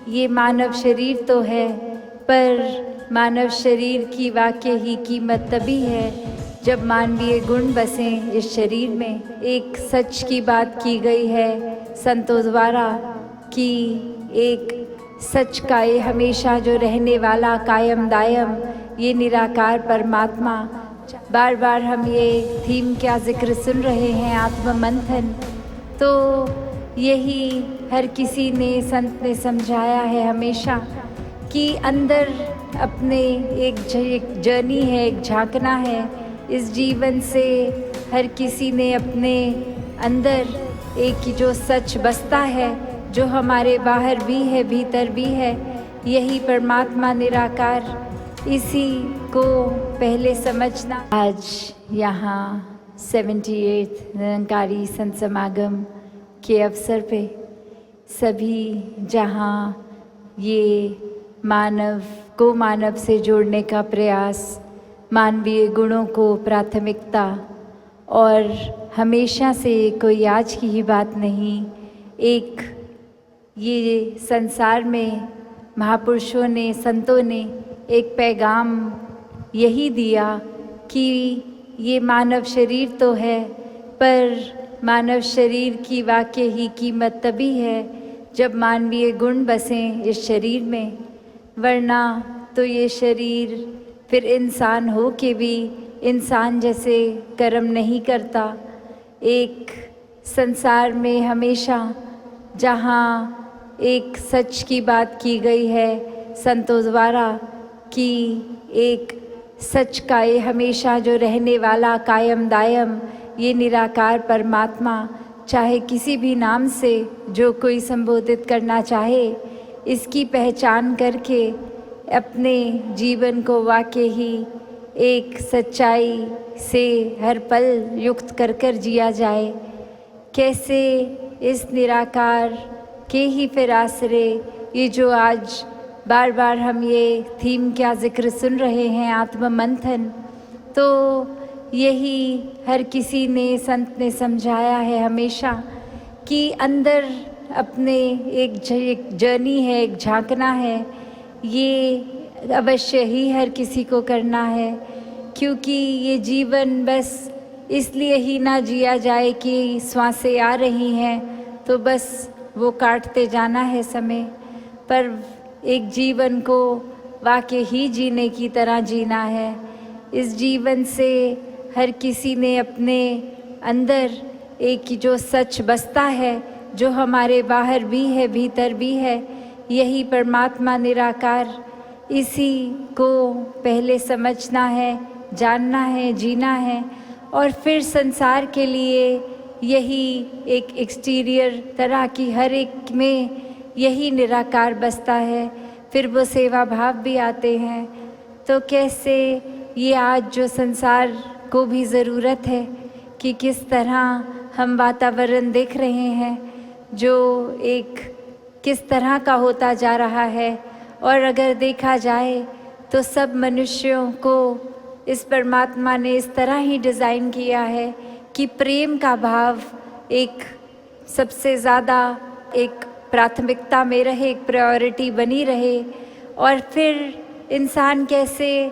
ये मानव शरीर तो है, पर मानव शरीर की वाकई ही कीमत तभी है जब मानवीय गुण बसें इस शरीर में। एक सच की बात की गई है संतों द्वारा कि एक सच का ये हमेशा जो रहने वाला कायम दायम ये निराकार परमात्मा। बार बार हम ये थीम क्या जिक्र सुन रहे हैं, आत्म मंथन। तो यही हर किसी ने संत ने समझाया है हमेशा कि अंदर अपने एक जर्नी है, एक झांकना है इस जीवन से। हर किसी ने अपने अंदर एक जो सच बसता है, जो हमारे बाहर भी है भीतर भी है, यही परमात्मा निराकार। इसी को पहले समझना। आज यहाँ 78 निरंकारी संत समागम के अवसर पे सभी जहाँ ये मानव को मानव से जोड़ने का प्रयास, मानवीय गुणों को प्राथमिकता, और हमेशा से कोई आज की ही बात नहीं, एक ये संसार में महापुरुषों ने, संतों ने एक पैगाम यही दिया कि ये मानव शरीर तो है, पर मानव शरीर की वाकई ही कीमत तभी है जब मानवीय गुण बसें इस शरीर में। वरना तो ये शरीर फिर इंसान हो के भी इंसान जैसे कर्म नहीं करता। एक संसार में हमेशा जहाँ एक सच की बात की गई है संतों द्वारा कि एक सच का ये हमेशा जो रहने वाला कायम दायम ये निराकार परमात्मा, चाहे किसी भी नाम से जो कोई संबोधित करना चाहे, इसकी पहचान करके अपने जीवन को वाकई ही एक सच्चाई से हर पल युक्त कर कर जिया जाए। कैसे इस निराकार के ही फिर आसरे ये जो आज बार बार हम ये थीम क्या जिक्र सुन रहे हैं, आत्म मंथन, तो यही हर किसी ने, संत ने समझाया है हमेशा कि अंदर अपने एक जर्नी है, एक झांकना है, ये अवश्य ही हर किसी को करना है। क्योंकि ये जीवन बस इसलिए ही ना जिया जाए कि श्वासें आ रही हैं तो बस वो काटते जाना है समय, पर एक जीवन को वाकई ही जीने की तरह जीना है। इस जीवन से हर किसी ने अपने अंदर एक जो सच बसता है, जो हमारे बाहर भी है भीतर भी है, यही परमात्मा निराकार। इसी को पहले समझना है, जानना है, जीना है, और फिर संसार के लिए यही एक एक्सटीरियर तरह की हर एक में यही निराकार बसता है। फिर वो सेवा भाव भी आते हैं। तो कैसे ये आज जो संसार को भी ज़रूरत है कि किस तरह हम वातावरण देख रहे हैं जो एक किस तरह का होता जा रहा है, और अगर देखा जाए तो सब मनुष्यों को इस परमात्मा ने इस तरह ही डिज़ाइन किया है कि प्रेम का भाव एक सबसे ज़्यादा एक प्राथमिकता में रहे, एक प्रायोरिटी बनी रहे। और फिर इंसान कैसे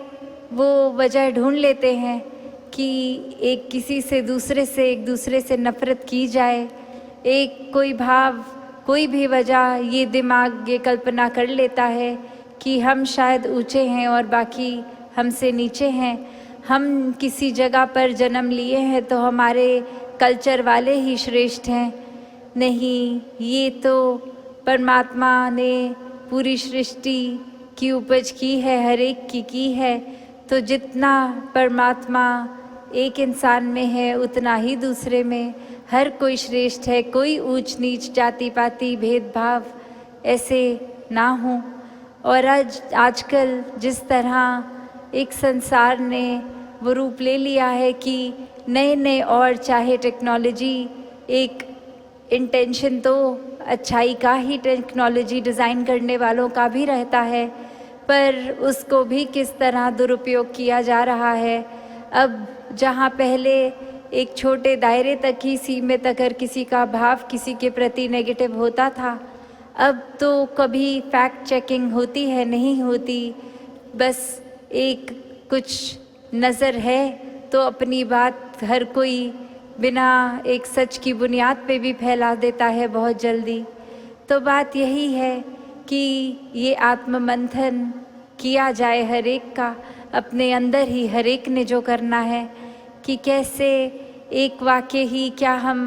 वो वजह ढूंढ लेते हैं कि एक किसी से दूसरे से, एक दूसरे से नफ़रत की जाए, एक कोई भाव, कोई भी वजह, ये दिमाग ये कल्पना कर लेता है कि हम शायद ऊंचे हैं और बाकी हमसे नीचे हैं। हम किसी जगह पर जन्म लिए हैं तो हमारे कल्चर वाले ही श्रेष्ठ हैं। नहीं, ये तो परमात्मा ने पूरी सृष्टि की उपज की है, हर एक की है। तो जितना परमात्मा एक इंसान में है उतना ही दूसरे में हर कोई श्रेष्ठ है। कोई ऊंच नीच, जाति पाति, भेदभाव ऐसे ना हो। और आजकल जिस तरह एक संसार ने वो रूप ले लिया है कि नए नए, और चाहे टेक्नोलॉजी एक इंटेंशन तो अच्छाई का ही टेक्नोलॉजी डिज़ाइन करने वालों का भी रहता है, पर उसको भी किस तरह दुरुपयोग किया जा रहा है। अब जहाँ पहले एक छोटे दायरे तक ही सीमित अगर किसी का भाव किसी के प्रति नेगेटिव होता था, अब तो कभी फैक्ट चेकिंग होती है, नहीं होती, बस एक कुछ नज़र है तो अपनी बात हर कोई बिना एक सच की बुनियाद पे भी फैला देता है बहुत जल्दी। तो बात यही है कि ये आत्ममंथन किया जाए हर एक का, अपने अंदर ही हर एक ने जो करना है कि कैसे एक वाक्य ही क्या हम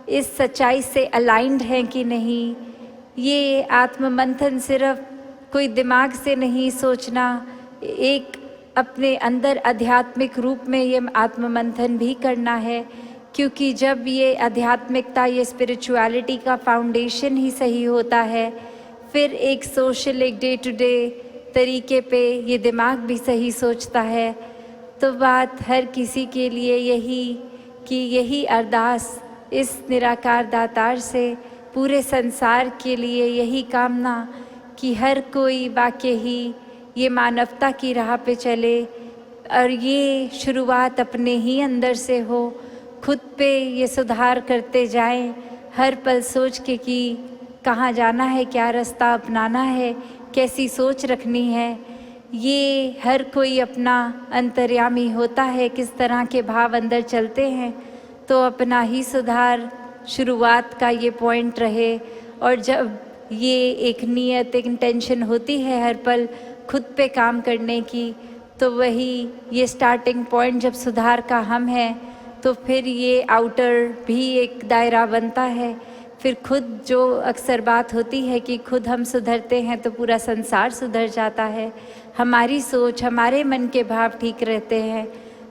इस सच्चाई से अलाइंड हैं कि नहीं। ये आत्ममंथन सिर्फ कोई दिमाग से नहीं सोचना, एक अपने अंदर आध्यात्मिक रूप में ये आत्ममंथन भी करना है, क्योंकि जब ये आध्यात्मिकता, ये स्पिरिचुअलिटी का फाउंडेशन ही सही होता है, फिर एक सोशल, एक डे टू डे तरीके पे ये दिमाग भी सही सोचता है। तो बात हर किसी के लिए यही कि यही अरदास इस निराकार दातार से पूरे संसार के लिए यही कामना कि हर कोई वाकई ही ये मानवता की राह पे चले और ये शुरुआत अपने ही अंदर से हो, खुद पे ये सुधार करते जाएं, हर पल सोच के कि कहाँ जाना है, क्या रास्ता अपनाना है, कैसी सोच रखनी है। ये हर कोई अपना अंतर्यामी होता है, किस तरह के भाव अंदर चलते हैं, तो अपना ही सुधार शुरुआत का ये पॉइंट रहे। और जब ये एक नियत, एक इंटेंशन होती है हर पल खुद पे काम करने की, तो वही ये स्टार्टिंग पॉइंट जब सुधार का हम हैं, तो फिर ये आउटर भी एक दायरा बनता है। फिर खुद जो अक्सर बात होती है कि खुद हम सुधरते हैं तो पूरा संसार सुधर जाता है, हमारी सोच, हमारे मन के भाव ठीक रहते हैं,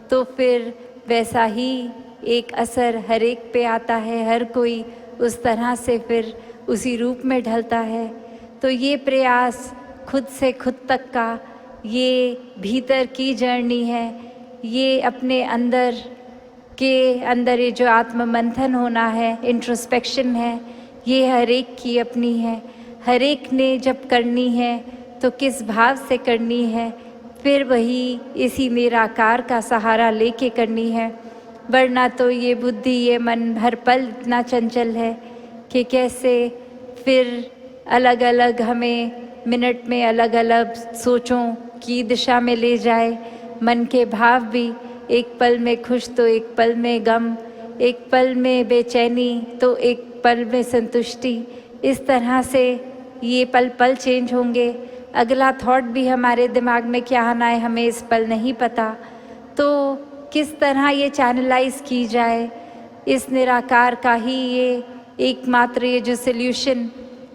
तो फिर वैसा ही एक असर हर एक पे आता है, हर कोई उस तरह से फिर उसी रूप में ढलता है। तो ये प्रयास खुद से खुद तक का ये भीतर की जर्नी है, ये अपने अंदर ये जो आत्ममंथन होना है, इंट्रोस्पेक्शन है, ये हर एक की अपनी है। हर एक ने जब करनी है तो किस भाव से करनी है, फिर वही इसी निराकार का सहारा लेके करनी है। वरना तो ये बुद्धि, ये मन हर पल इतना चंचल है कि कैसे फिर अलग अलग हमें मिनट में अलग अलग सोचों की दिशा में ले जाए। मन के भाव भी एक पल में खुश तो एक पल में गम, एक पल में बेचैनी तो एक पल में संतुष्टि, इस तरह से ये पल पल चेंज होंगे। अगला थॉट भी हमारे दिमाग में क्या आना है हमें इस पल नहीं पता, तो किस तरह ये चैनलाइज की जाए। इस निराकार का ही ये एकमात्र ये जो सल्यूशन,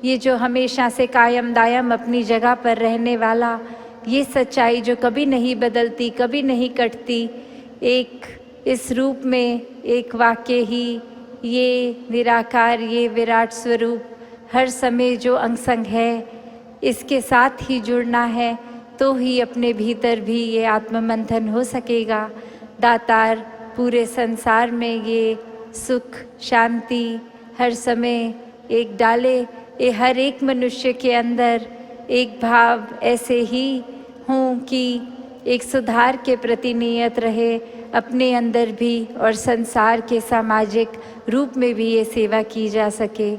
ये जो हमेशा से कायम दायम अपनी जगह पर रहने वाला ये सच्चाई जो कभी नहीं बदलती, कभी नहीं कटती, एक इस रूप में एक वाक्य ही ये निराकार, ये विराट स्वरूप हर समय जो अंग-संग है, इसके साथ ही जुड़ना है, तो ही अपने भीतर भी ये आत्ममंथन हो सकेगा। दातार पूरे संसार में ये सुख, शांति हर समय एक डाले, ये हर एक मनुष्य के अंदर एक भाव ऐसे ही हों कि एक सुधार के प्रति नियत रहे, अपने अंदर भी और संसार के सामाजिक रूप में भी ये सेवा की जा सके।